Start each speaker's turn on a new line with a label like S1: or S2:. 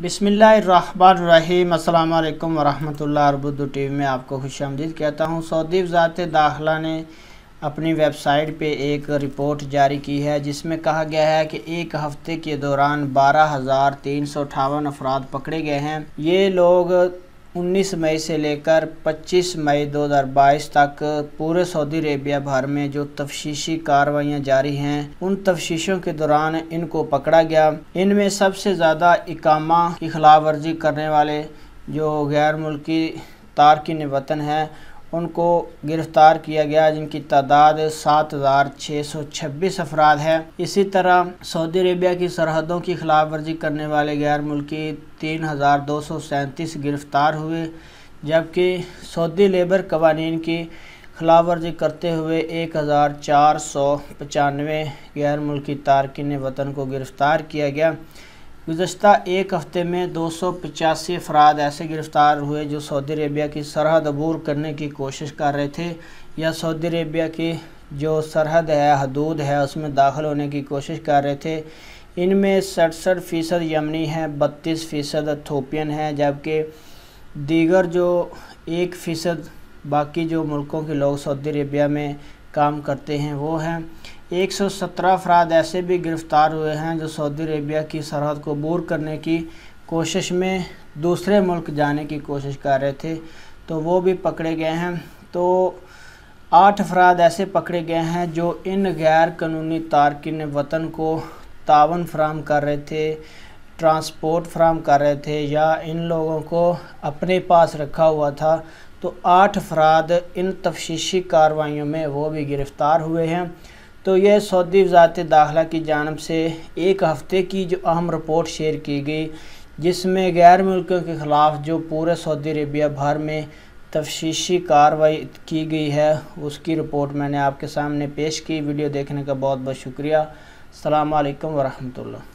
S1: بسم اللہ الرحمن الرحیم۔ السلام علیکم ورحمۃ اللہ۔ اردو ٹی وی میں آپ کو خوش آمدید کہتا ہوں۔ سعودی وزارت داخلہ نے اپنی ویب سائٹ پہ ایک رپورٹ جاری کی ہے جس میں کہا گیا ہے کہ ایک ہفتے کے دوران 12,358 افراد پکڑے گئے ہیں۔ یہ لوگ 19 مئی سے لے کر 25 مئی 2022 تک پورے سعودی عربیہ بھر میں جو تفتیشی کارروائیاں جاری ہیں ان تفتیشوں کے دوران ان کو پکڑا گیا۔ ان میں سب سے زیادہ اقامہ کی خلاف ورزی کرنے والے جو غیر ملکی تارکین وطن ہیں ان کو گرفتار کیا گیا، جن کی تعداد 7,626 افراد ہے۔ اسی طرح سعودی عربیہ کی سرحدوں کی خلاف ورزی کرنے والے غیر ملکی 3,237 گرفتار ہوئے، جبکہ سعودی لیبر قوانین کی خلاف ورزی کرتے ہوئے 1,495 غیر ملکی تارکین وطن کو گرفتار کیا گیا۔ گزشتہ ایک ہفتے میں 285 افراد ایسے گرفتار ہوئے جو سعودی عربیہ کی سرحد عبور کرنے کی کوشش کر رہے تھے یا سعودی عربیہ کی جو سرحد ہے، حدود ہے، اس میں داخل ہونے کی کوشش کر رہے تھے۔ ان میں 67% یمنی ہیں، 32% ایتھوپین ہیں، جبکہ دیگر جو 1% باقی جو ملکوں کے لوگ سعودی عربیہ میں کام کرتے ہیں وہ ہیں۔ 117 افراد ایسے بھی گرفتار ہوئے ہیں جو سعودی عربیہ کی سرحد کو عبور کرنے کی کوشش میں دوسرے ملک جانے کی کوشش کر رہے تھے، تو وہ بھی پکڑے گئے ہیں۔ تو 8 افراد ایسے پکڑے گئے ہیں جو ان غیر قانونی تارکین وطن کو تعاون فراہم کر رہے تھے، ٹرانسپورٹ فراہم کر رہے تھے یا ان لوگوں کو اپنے پاس رکھا ہوا تھا۔ تو 8 افراد ان تفتیشی کارروائیوں میں وہ بھی گرفتار ہوئے ہیں۔ تو یہ سعودی وزارت داخلہ کی جانب سے ایک ہفتے کی جو اہم رپورٹ شیئر کی گئی، جس میں غیر ملکوں کے خلاف جو پورے سعودی عربیہ بھر میں تفتیشی کارروائی کی گئی ہے اس کی رپورٹ میں نے آپ کے سامنے پیش کی۔ ویڈیو دیکھنے کا بہت بہت شکریہ۔ السلام علیکم ورحمۃ اللہ۔